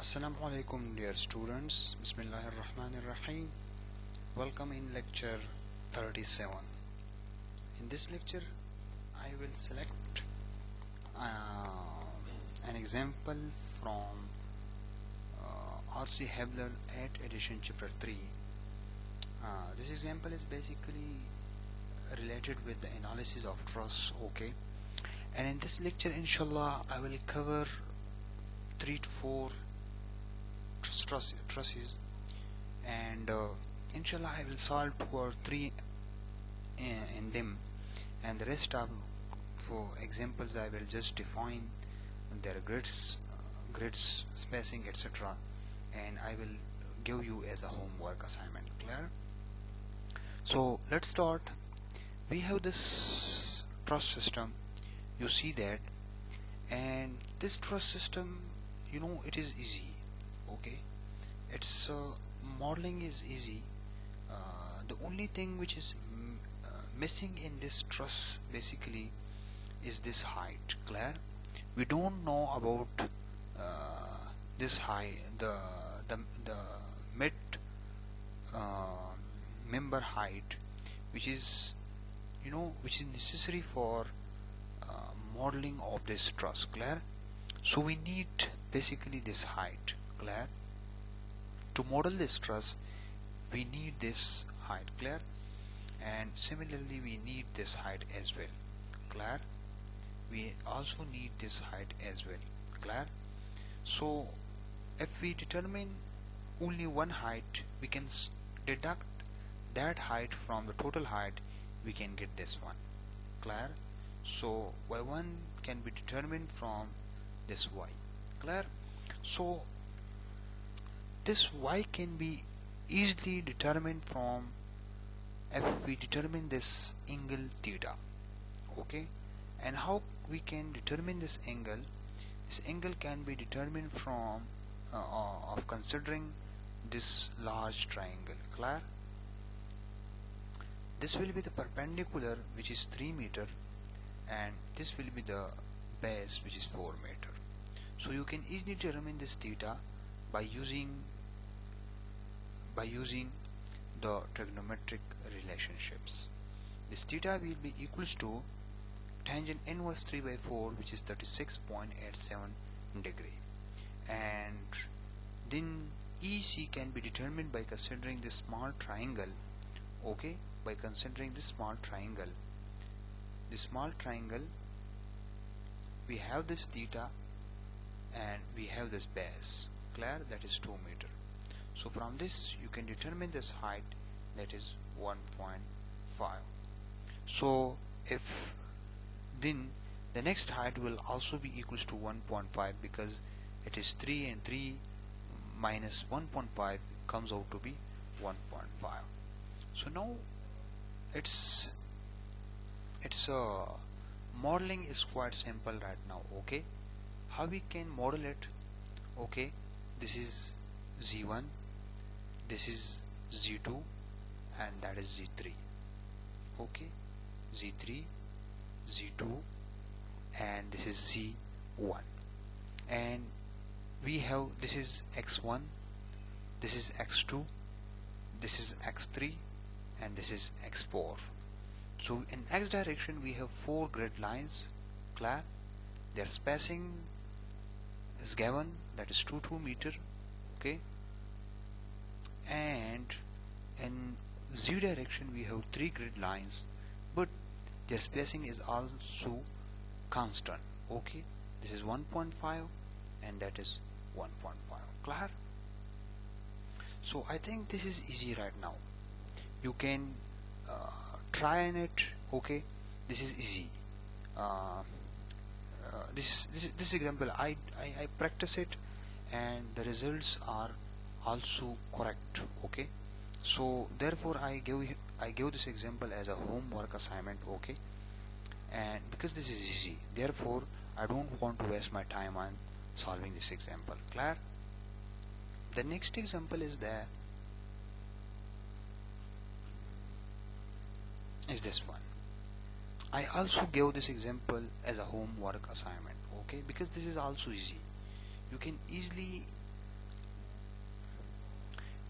Assalamu alaikum dear students. Bismillahirrahmanirrahim. Welcome in lecture 37. In this lecture I will select an example from R.C. Hebler at edition chapter 3. This example is basically related with the analysis of truss, okay? And in this lecture inshallah I will cover 3 to 4 trusses, and inshallah I will solve 2 or 3 in them, and the rest of for examples I will just define their grids, spacing, etc., and I will give you as a homework assignment. Clear? So let's start. We have this truss system, you see that, and this truss system, you know, it is easy, okay? Its modeling is easy. The only thing which is missing in this truss basically is this height. Clear? We don't know about this height, the mid member height, which is, you know, which is necessary for modeling of this truss. Clear? So we need basically this height. Clear? To model this truss we need this height. Clear? And similarly we need this height as well. Clear? We also need this height as well. Clear? So if we determine only one height, we can deduct that height from the total height, we can get this one. Clear? So y1 can be determined from this y. Clear? So this y can be easily determined from if we determine this angle theta, okay? And how we can determine this angle? This angle can be determined from of considering this large triangle. Clear? This will be the perpendicular, which is 3 meter, and this will be the base, which is 4 meter. So you can easily determine this theta by using the trigonometric relationships. This theta will be equals to tangent inverse 3 by 4, which is 36.87 degree, and then EC can be determined by considering this small triangle, okay? By considering this small triangle, we have this theta and we have this base. Clear? That is 2 meter. So from this you can determine this height, that is 1.5. so if then the next height will also be equals to 1.5, because it is 3 and 3 minus 1.5 comes out to be 1.5. so now its modeling is quite simple right now, okay? How we can model it? Okay, this is Z1, this is Z2, and that is Z3. Okay, Z3, Z2, and this is Z1, and we have this is X1, this is X2, this is X3, and this is X4. So in X direction we have 4 grid lines. Clear? Their spacing is given, that is 2 meter, okay? And in Z direction we have 3 grid lines, but their spacing is also constant, okay? This is 1.5 and that is 1.5. Clear? So I think this is easy right now. You can try on it, okay? This is easy. This example I practice it, and the results are also correct, okay? So therefore I give this example as a homework assignment, okay? And because this is easy, therefore I don't want to waste my time on solving this example. Clear? The next example is this one. I also gave this example as a homework assignment, okay? Because this is also easy. You can easily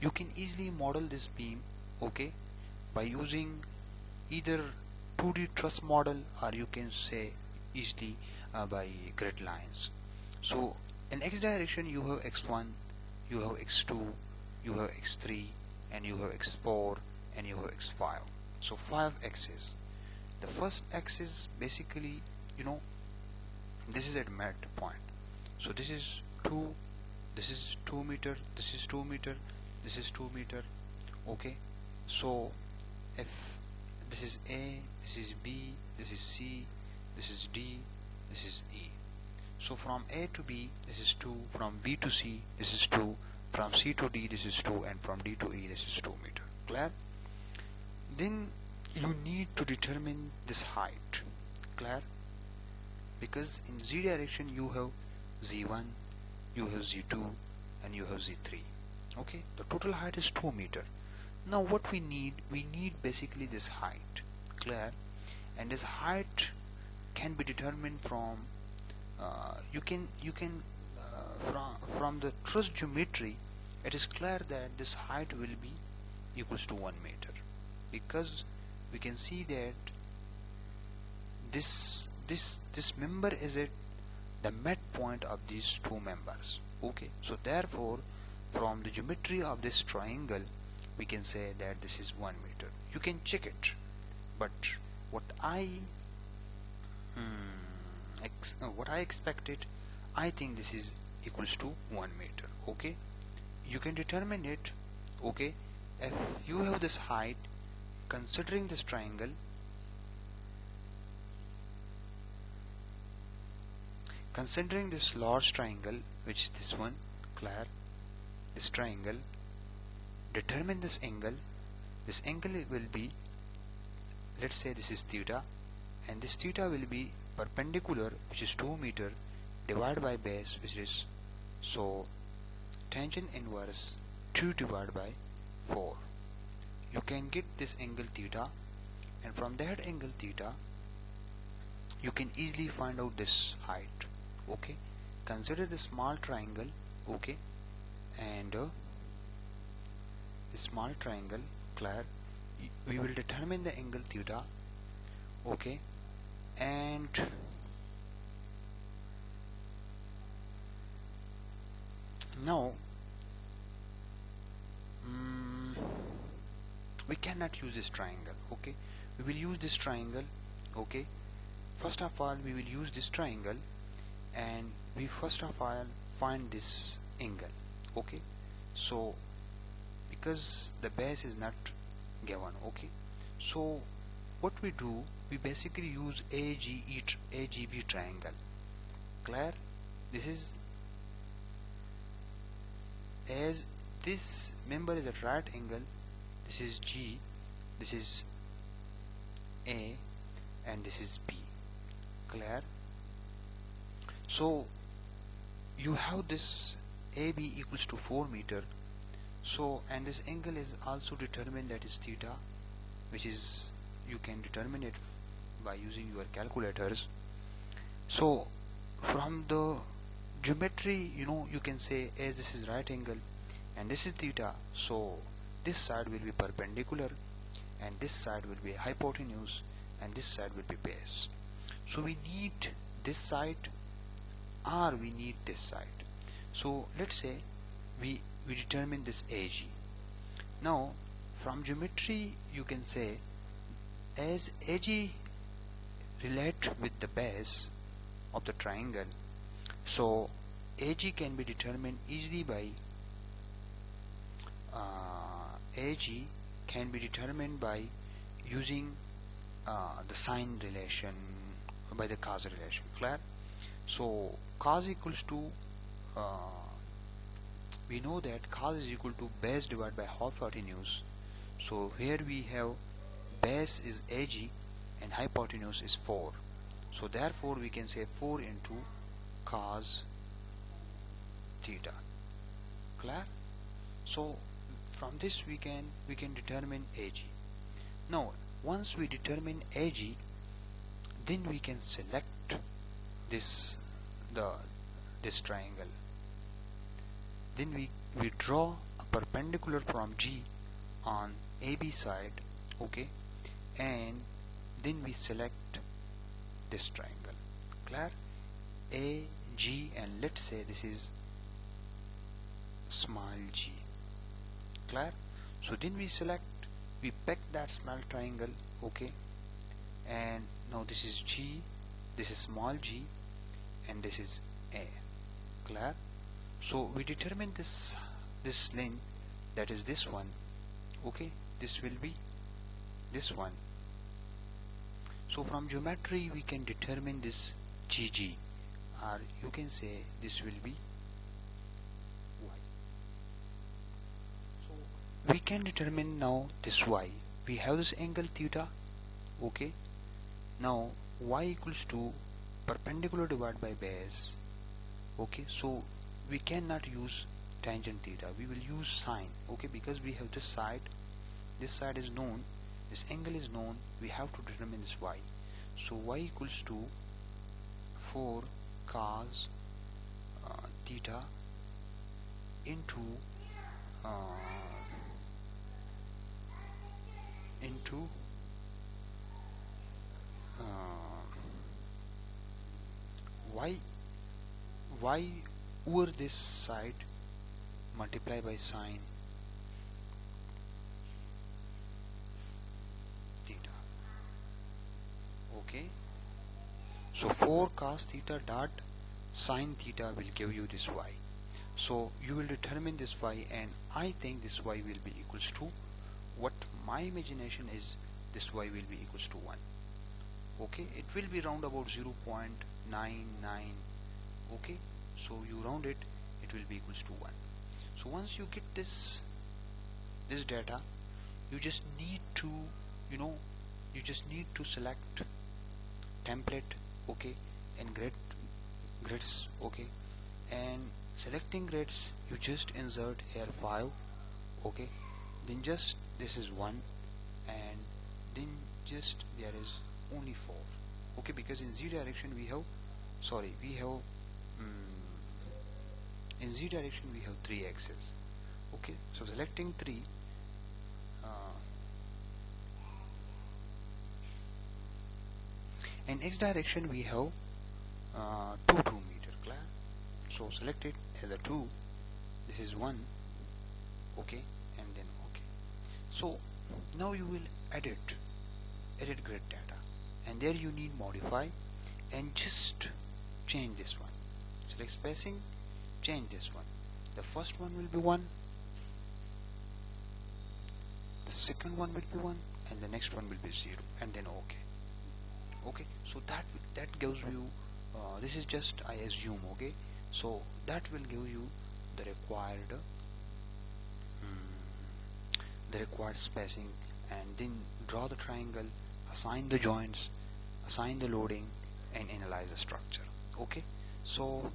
you can easily model this beam, okay, by using either 2D truss model, or you can say easily by grid lines. So in x direction you have x1, you have x2, you have x3, and you have x4, and you have x5. So 5 axes. The first axis basically, this is at mid point. So this is 2, this is 2 meter, this is 2 meter, this is 2 meter, okay. So if this is A, this is B, this is C, this is D, this is E. So from A to B this is 2, from B to C this is 2, from C to D this is 2, and from D to E this is 2 meter. Clear? Then you need to determine this height. Clear? Because in Z direction you have Z1, you have Z2, and you have Z3. Okay, the total height is 2 meter. Now what we need basically this height. Clear? And this height can be determined from from the truss geometry. It is clear that this height will be equals to 1 meter, because we can see that this member is at the midpoint of these two members. Okay, so therefore from the geometry of this triangle we can say that this is 1 meter. You can check it, but what I expected, I think this is equals to 1 meter. Okay, you can determine it. Okay, if you have this height, considering this triangle, considering this large triangle, which is this one, clear, this triangle, determine this angle. This angle will be, let's say this is theta, and this theta will be perpendicular, which is 2 meter, divided by base, which is, so tangent inverse 2 divided by 4. You can get this angle theta, and from that angle theta you can easily find out this height. Okay, consider the small triangle. Okay, and the small triangle, clear, we will determine the angle theta. Okay, and now we cannot use this triangle. Okay, we will use this triangle. Okay, first of all we will use this triangle, and we first of all find this angle. Okay, so because the base is not given. Okay, so what we do, we basically use AGB triangle. Clear? This is, as this member is at right angle, this is G, this is A, and this is B. Clear? So you have this AB equals to 4 meter. So, and this angle is also determined, that is theta, which is, you can determine it by using your calculators. So from the geometry, you can say, as this is right angle and this is theta, so this side will be perpendicular, and this side will be hypotenuse, and this side will be base. So we need this side, or we need this side. So let's say we determine this AG. Now from geometry you can say, as AG relate with the base of the triangle, so AG can be determined easily by AG can be determined by using the sine relation, by the cos relation. Clear? So cos equals to, we know that cos is equal to base divided by hypotenuse. So here we have base is AG and hypotenuse is 4. So therefore we can say 4 into cos theta. Clear? So from this we can determine AG. Now once we determine AG, then we can select this triangle. Then we draw a perpendicular from G on AB side, okay, and then we select this triangle. Clear? A, G, and let's say this is small g. Clear? So then we select, we pick that small triangle, okay, and now this is G, this is small g, and this is A. Clear? So we determine this length, that is this one, okay, this will be this one. So from geometry we can determine this GG, or you can say this will be Y. So we can determine now this Y. We have this angle theta, okay. Now Y equals to perpendicular divided by base, okay. So we cannot use tangent theta, we will use sine, okay, because we have this side is known, this angle is known, we have to determine this Y. So Y equals to 4 cos theta into y over this side multiply by sine theta, okay. So 4 cos theta dot sine theta will give you this Y. So you will determine this Y, and I think this Y will be equals to, what my imagination is, this Y will be equals to 1, okay. It will be round about 0.99, okay. So you round it, it will be equals to 1. So once you get this data, you just need to, you just need to select template, okay, and grids, okay, and selecting grids you just insert here 5, okay, then just this is 1, and then just there is only 4, okay, because in Z direction we have in Z direction we have 3 axes, okay. So selecting 3, in X direction we have 2 meter. Clear? So select it as a 2, this is 1, okay, and then okay. So now you will edit grid data, and there you need modify and just change this one. Select spacing, change this one. The first one will be 1, the second one will be 1, and the next one will be 0, and then okay. So that gives you this is just I assume, okay. So that will give you the required spacing, and then draw the triangle, assign the joints, assign the loading, and analyze the structure, okay. So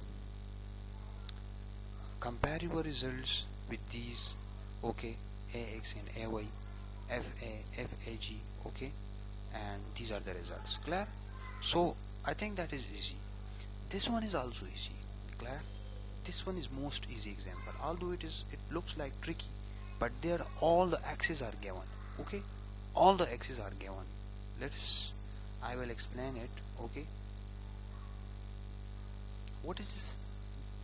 compare your results with these, okay, AX and AY, FA, FAG, okay, and these are the results. Clear? So I think that is easy. This one is also easy. Clear? This one is most easy example, although it looks like tricky, but there all the axes are given, okay, all the axes are given. I will explain it, okay. What is this?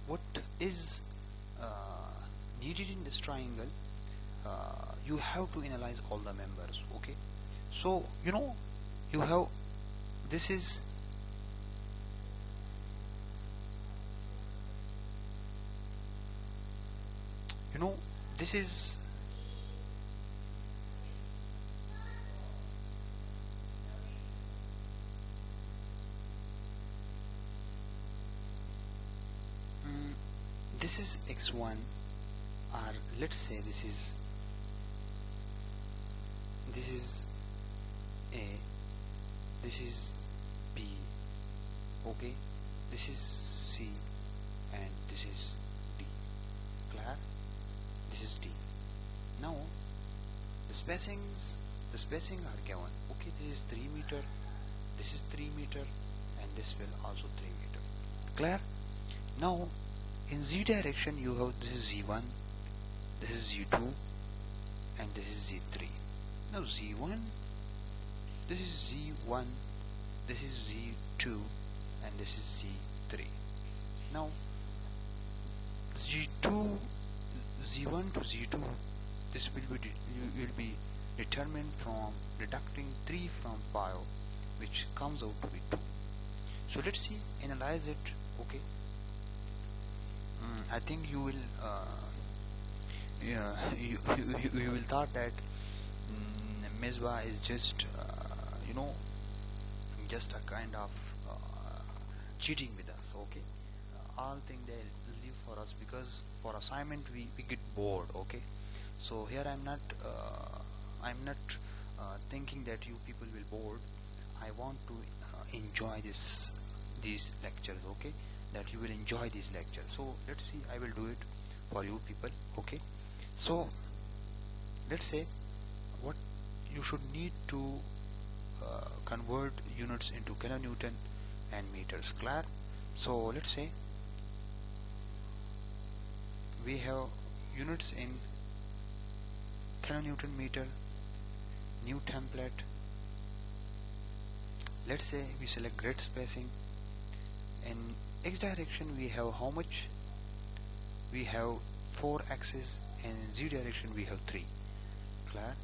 What is needed in this triangle? You have to analyze all the members, okay. So you have, this is this is this is x1, or let's say this is A, this is B, okay, this is C, and this is D. Clear? This is D. Now the spacing are given, okay. This is 3 meter, this is 3 meter, and this will also 3 meter. Clear? Now in Z direction you have, this is Z1, this is Z2 and this is Z3. Now Z1, this is Z1, this is Z2 and this is Z3. Now Z1 to Z2, this will be determined from deducting 3 from 5, which comes out to be 2. So let's see, analyze it. Okay, I think you will you will thought that Mesbah is just just a kind of cheating with us. Okay, all thing they leave for us because for assignment we get bored. Okay, so here I'm not thinking that you people will bored. I want to enjoy these lectures. Okay, that you will enjoy these lectures. So let's see, I will do it for you people. Okay, so let's say what you should need to convert units into kilonewton and meters. Clear? So let's say we have units in kilonewton meter, new template. Let's say we select grid spacing. In x direction we have how much? We have 4 axes, and in z direction we have 3. Clear?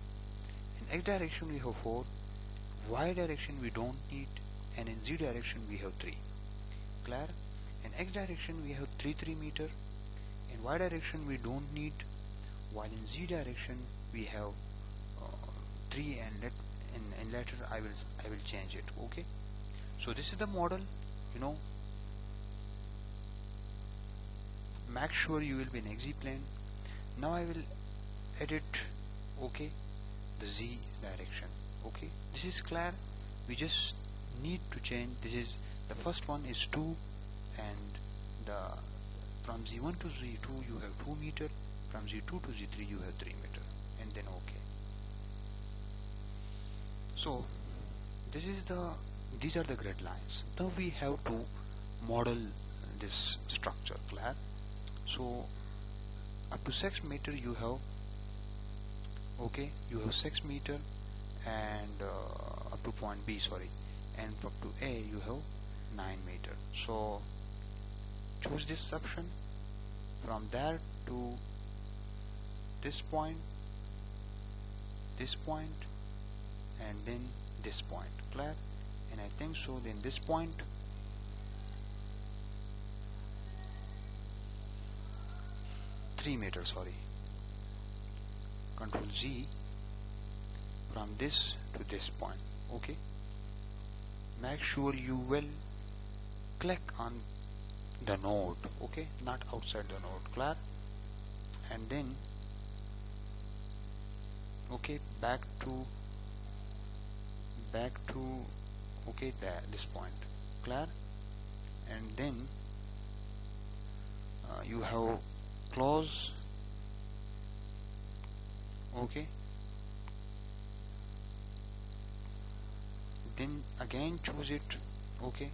In x direction we have 4, y direction we don't need, and in z direction we have 3. Clear? In x direction we have 3 meter, in y direction we don't need, while in z direction we have 3, and later I will change it. Okay, so this is the model. Make sure you will be in XZ plane. Now I will edit, okay, the Z direction. Okay, this is clear. We just need to change. This is the first one is 2, and from Z1 to Z2 you have 2 meter, from Z2 to Z3 you have 3 meter, and then okay. So these are the grid lines. Now we have to model this structure. Clear? So up to 6 meter you have, okay, you have 6 meter, and up to point B, sorry, and up to A you have 9 meter. So choose this section from there to this point, and then this point. Clear? And I think so then this point, three meter, sorry, control Z, from this to this point. Okay, make sure you will click on the node, okay, not outside the node. Clear? And then okay, back to okay, this point. Clear? And then you have close, okay, then again choose it, okay,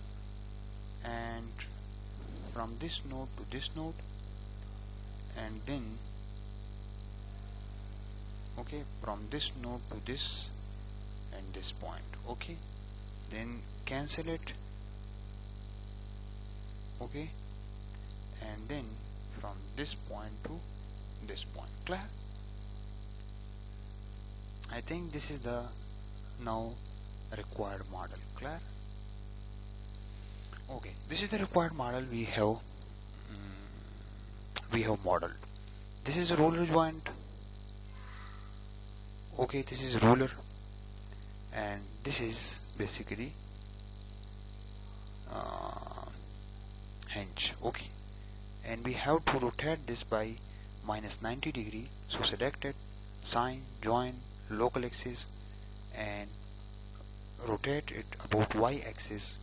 and from this node to this node, and then okay, from this node to this and this point. Okay, then cancel it, okay, and then from this point to this point. Clear? I think this is the now required model. Clear? Okay, this is the required model we have modeled. This is a roller joint. Okay, this is ruler, and this is basically hinge. Okay, and we have to rotate this by -90 degree. So select it, sign, join, local axis, and rotate it about y axis,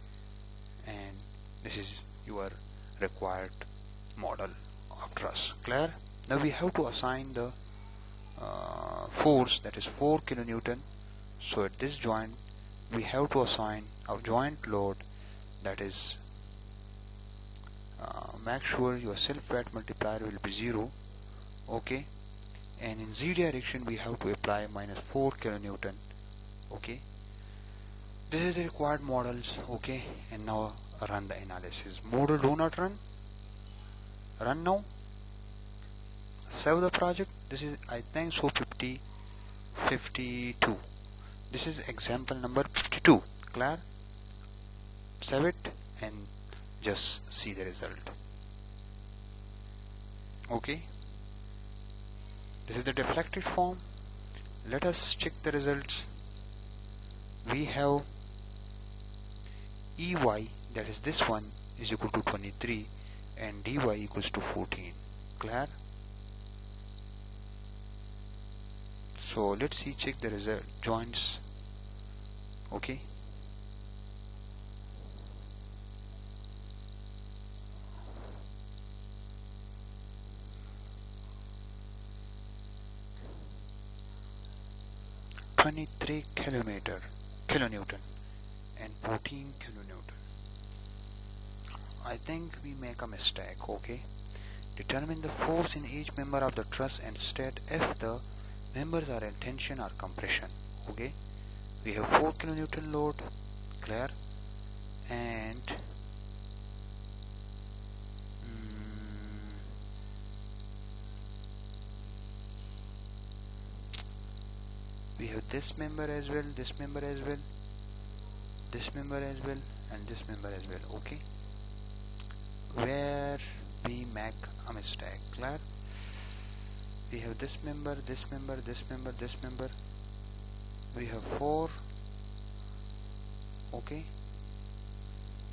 and this is your required model of truss. Clear? Now we have to assign the force, that is 4 kilonewton. So at this joint we have to assign our joint load, that is make sure your self weight multiplier will be 0. Okay, and in z direction we have to apply minus 4 kilonewton. Okay, this is the required models. Okay, and now run the analysis. Model do not run now. Save the project. This is, I think so, 52. This is example number 52. Clear? Save it and just see the result. Okay, this is the deflected form. Let us check the results. We have EY, that is this one, is equal to 23 and DY equals to 14. Clear? So let's see, check the result joints. Okay, kilonewton and 14 kilonewton. I think we make a mistake. Okay, determine the force in each member of the truss and state if the members are in tension or compression. Okay, we have 4 kilonewton load. Clear? And we have this member as well, this member as well, this member as well, and this member as well. Okay, where we make a mistake. Clear? We have this member, this member, this member, this member. We have 4. Okay,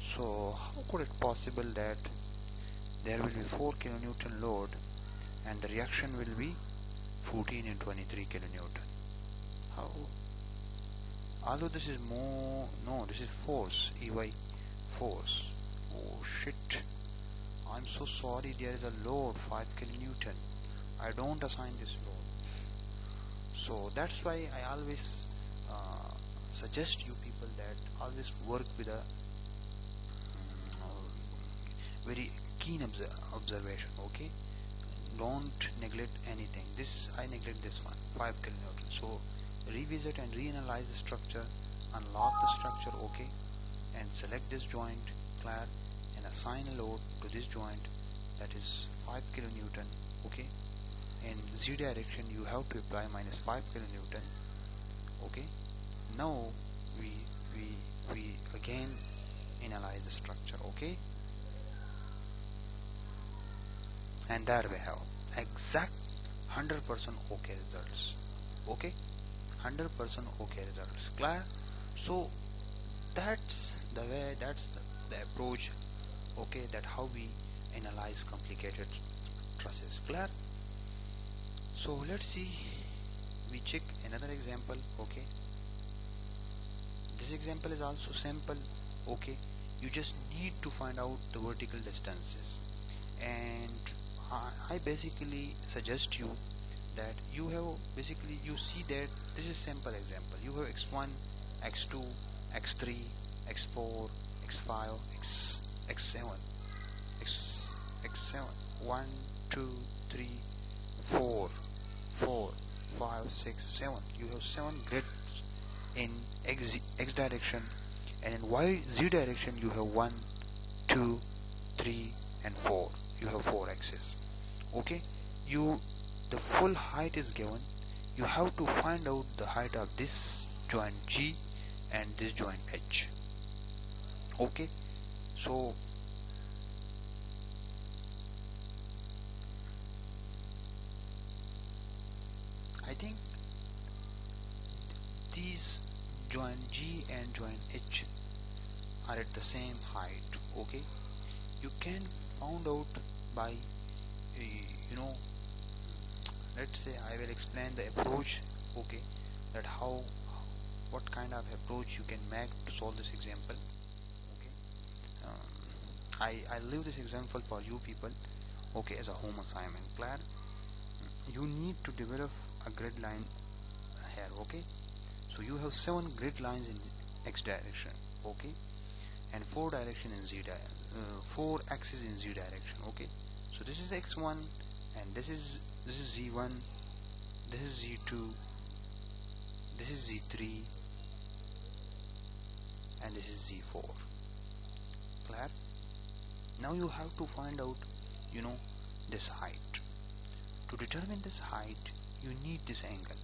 so how could it possible that there will be 4 kilonewton load and the reaction will be 14 and 23 kilonewton? How? Although this is more, no, this is force, EY force. Oh shit, I'm so sorry, there is a load 5 kilonewton. I don't assign this load. So that's why I always suggest you people that always work with a very keen observation. Okay, don't neglect anything. This, I neglect this one, 5 kilonewton. So revisit and reanalyze the structure, unlock the structure. Okay, and select this joint. Clear? And assign a load to this joint, that is 5 kilonewton. Okay, in z direction you have to apply minus 5 kilonewton. Okay, now we again analyze the structure. Okay, and there we have exact 100% okay results. Okay, 100% okay results. Clear? So that's the way, that's the approach. Okay, that how we analyze complicated trusses. Clear? So let's see, we check another example. Okay, this example is also simple. Okay, you just need to find out the vertical distances, and I basically suggest you that you have basically, you see that this is simple example. You have x1, x2, x3, x4, x5, x7, x7, 1, 2, 3, 4, 5, 6, 7. You have 7 grids in x direction, and in z direction you have 1, 2, 3, and 4. You have 4 axes. Okay, the full height is given. You have to find out the height of this joint G and this joint H. Okay, so I think these joint G and joint H are at the same height. Okay, you can find out by let's say I will explain the approach. Okay, that what kind of approach you can make to solve this example. Okay, I leave this example for you people. Okay, as a home assignment. Clear? You need to develop a grid line here. Okay, so you have 7 grid lines in x direction. Okay, and 4 direction in z 4 axes in z direction. Okay, so this is x1 and this is z1, this is Z2, this is Z3, and this is Z4. Clear? Now you have to find out, this height. To determine this height, you need this angle.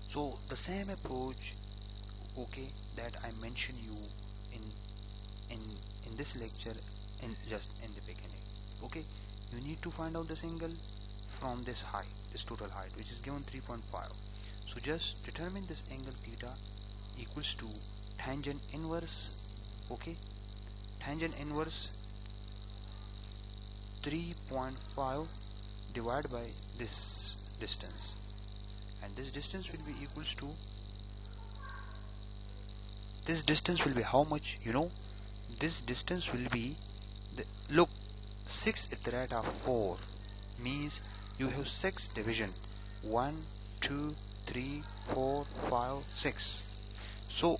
So the same approach, okay, that I mentioned you in this lecture, just in the beginning. Okay, you need to find out this angle from this height, this total height, which is given 3.5. So just determine this angle theta equals to tangent inverse, okay, tangent inverse 3.5 divided by this distance, and this distance will be equals to, this distance will be how much? This distance will be look, 6 at the rate of 4 means you have 6 division, 1 2 3 4 5 6. So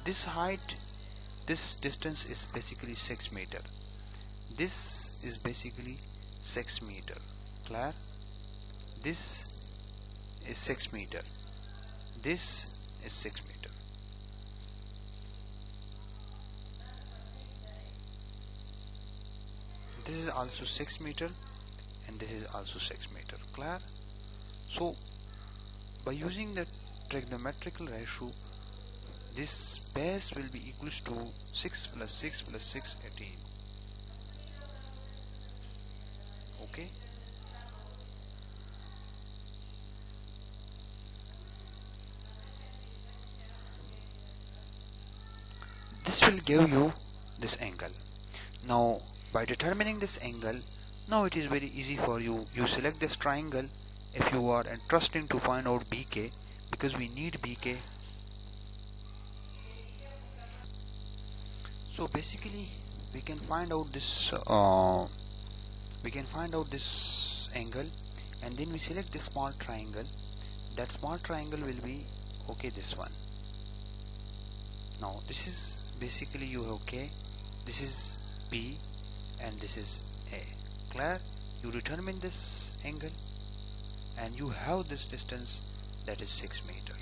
this height, this distance is basically 6 meter. This is basically 6 meter. Clear? This is 6 meter. This is 6 meter. This is also 6 meter, and this is also 6 meter. Clear? So by using the trigonometrical ratio, this base will be equals to 6 plus 6 plus 6, 18. Okay, this will give you this angle. Now by determining this angle, now it is very easy for you. You select this triangle if you are interested to find out BK, because we need BK. So basically we can find out this angle, and then we select this small triangle. That small triangle will be, okay, this one. Now this is basically you have K, this is B, and this is A. Clear? You determine this angle and you have this distance, that is 6 meter.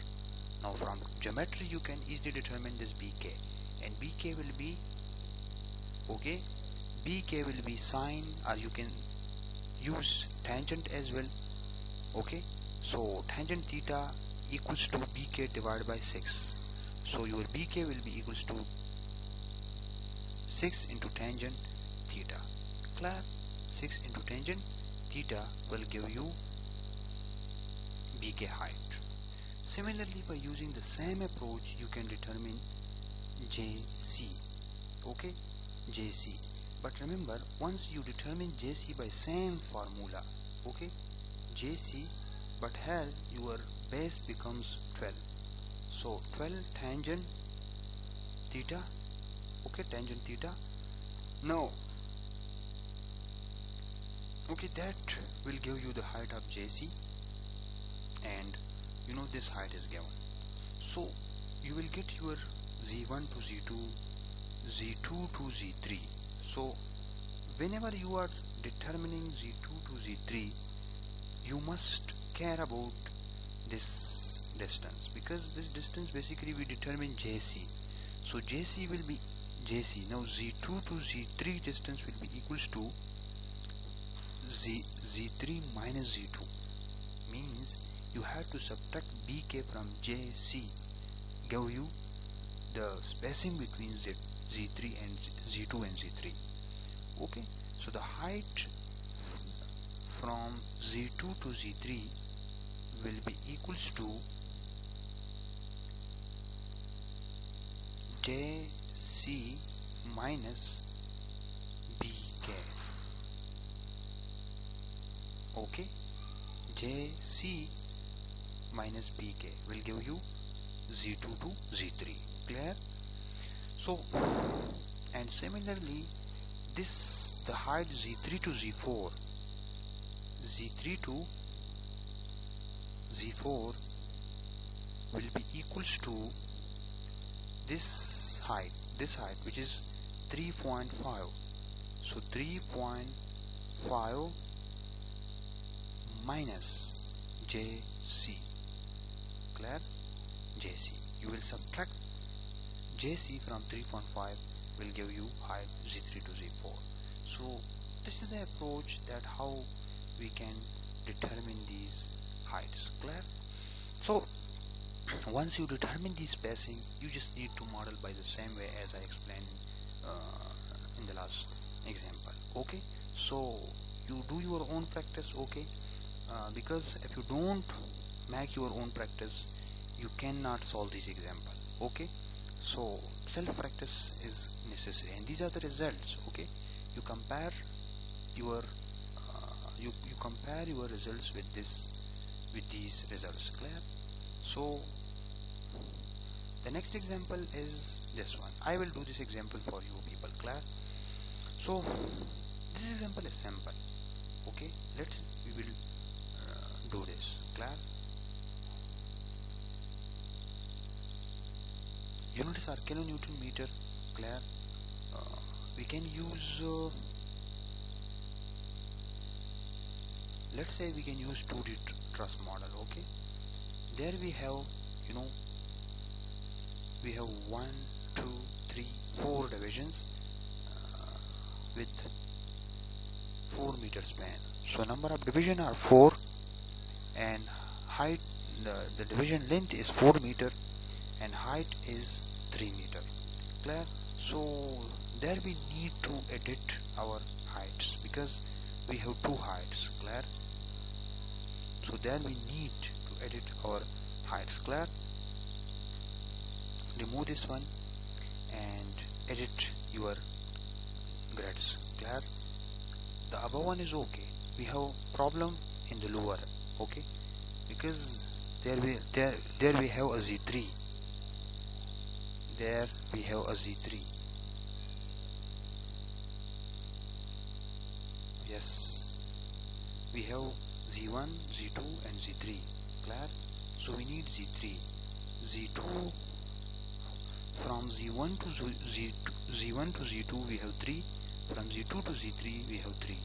Now from geometry you can easily determine this BK, and BK will be, okay, BK will be sine, or you can use tangent as well. Okay, so tangent theta equals to BK divided by 6. So your BK will be equals to 6 into tangent theta. Clear? 6 into tangent theta will give you BK height. Similarly, by using the same approach, you can determine JC. Okay, JC. But remember, once you determine JC by same formula, okay, JC, but here your base becomes 12. So 12 tangent theta, okay, tangent theta. Now, okay, that will give you the height of JC, and this height is given. So you will get your Z1 to Z2, Z2 to Z3. So whenever you are determining Z2 to Z3, you must care about this distance, because this distance basically we determine JC. So JC will be JC. Now Z2 to Z3 distance will be equals to Z3 minus Z2, means you have to subtract BK from JC, give you the spacing between Z3 and Z2 and Z3. Okay, so the height from Z2 to Z3 will be equals to JC minus BK. Okay, JC minus BK will give you Z2 to Z3. Clear? So, and similarly, the height Z3 to Z4, Z3 to Z4 will be equals to this height, which is 3.5. So 3.5 minus JC. Clear? JC. You will subtract JC from 3.5 will give you height Z3 to Z4. So this is the approach that how we can determine these heights. Clear? So once you determine the spacing, you just need to model by the same way as I explained in the last example. Okay, so you do your own practice. Okay, because if you don't make your own practice, you cannot solve this example. Okay, so self practice is necessary, and these are the results. Okay, you compare your you compare your results with these results. Clear? So the next example is this one. I will do this example for you people. Clear? So this example is simple. Okay, we will do this. Clear? You notice our kilonewton meter. Clear? We can use let's say we can use 2D truss model. Okay, there we have, you know, we have 1 2 3 4 divisions with 4 meter span. So number of division are 4, and height, the division length is 4 meter and height is 3 meter. Clear? So there we need to edit our heights because we have two heights. Clear? So there we need to edit our heights. Clear? Remove this one and edit your grids. Clear? The above one is okay. We have problem in the lower. Okay, because there we have a Z3. There we have a Z3. Yes, we have Z1, Z2 and Z3. Clear? So we need Z3. Z2 from Z1 to Z1 to Z2 we have 3. From Z2 to Z3 we have 3,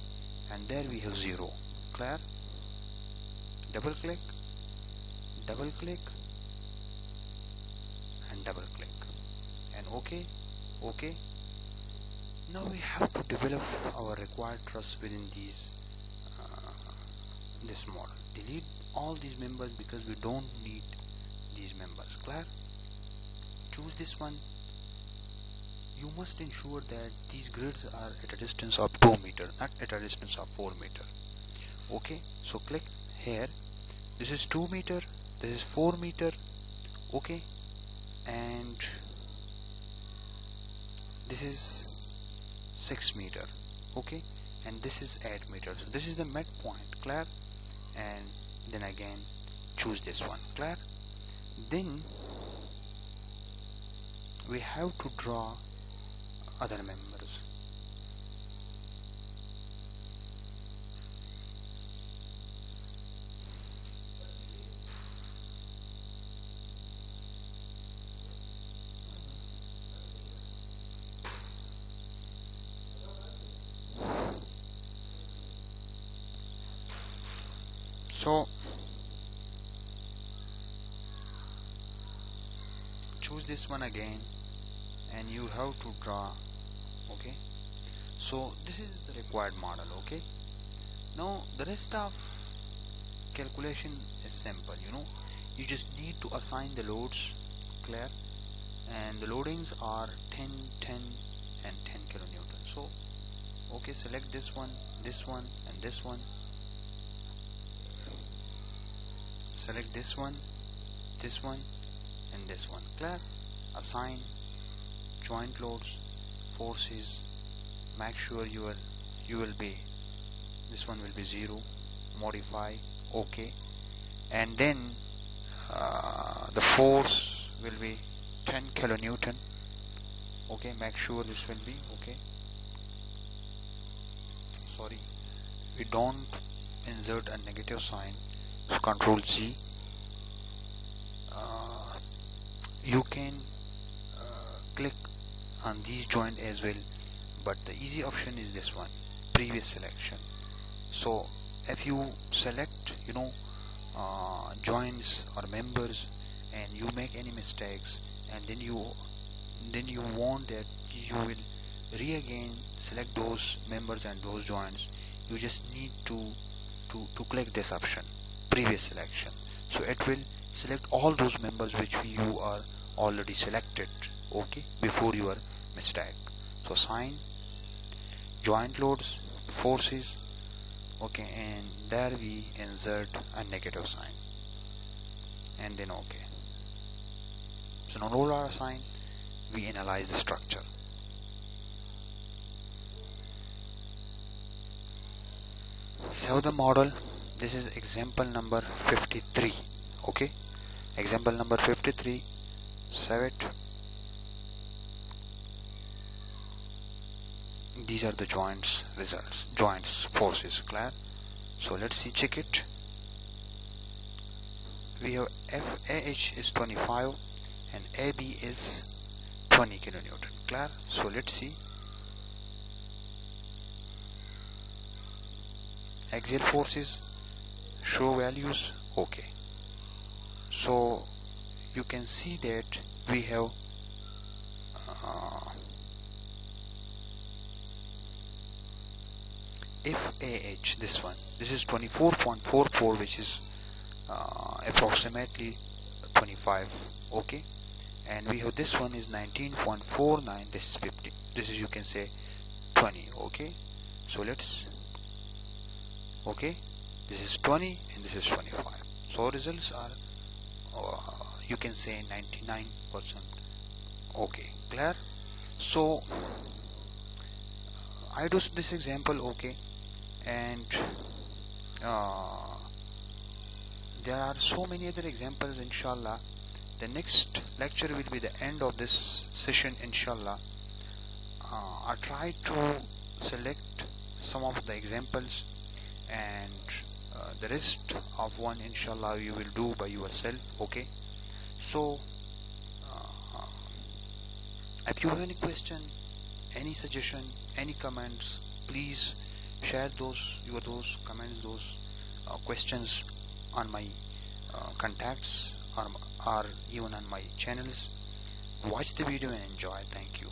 and there we have 0. Clear? Double click, and double click, and okay. Now we have to develop our required truss within this model. Delete all these members because we don't need these members. Clear? Choose this one. You must ensure that these grids are at a distance of 2 meter, not at a distance of 4 meter. Okay, so click here. This is 2 meter, this is 4 meter. Okay, and this is 6 meter. Okay, and this is 8 meter. So this is the mid point. Clear? And then again choose this one. Clear? Then we have to draw other members. So choose this one again and you have to draw. Okay, so this is the required model. Okay, now the rest of calculation is simple. You just need to assign the loads. Clear? And the loadings are 10 and 10 kilonewton. So okay, select this one and this one. Select this one and this one. Clear? Assign joint loads, forces. Make sure this one will be 0. Modify. Okay, and then the force will be 10 kilonewton. Okay, make sure this will be okay. Sorry, we don't insert a negative sign, so Control Z. You can click on these joint as well, but the easy option is this one, previous selection. So if you select joins or members and you make any mistakes, and then you want that you will re-again select those members and those joins, you just need to click this option, previous selection. So it will select all those members which you are already selected, okay, before your mistake. So sign, joint loads, forces, okay, and there we insert a negative sign and then okay. So now all are assigned, we analyze the structure. Save the model. This is example number 53, okay, example number 53. Save it. These are the joints results, joints forces, clear? So let's see, check it. We have FAH is 25 and AB is 20 kilonewton, clear? So let's see. Axial forces, show values, okay. So you can see that we have FAH, this one, this is 24.44, which is approximately 25, okay, and we have this one is 19.49, this is 50, this is, you can say, 20, okay. So let's, okay, this is 20 and this is 25. So results are you can say 99%, okay, clear? So I do this example, okay, and there are so many other examples, inshallah. The next lecture will be the end of this session, inshallah. I try to select some of the examples, and the rest of one, inshallah, you will do by yourself, okay. So if you have any question, any suggestion, any comments, please share those comments, those questions on my contacts or even on my channels. Watch the video and enjoy. Thank you.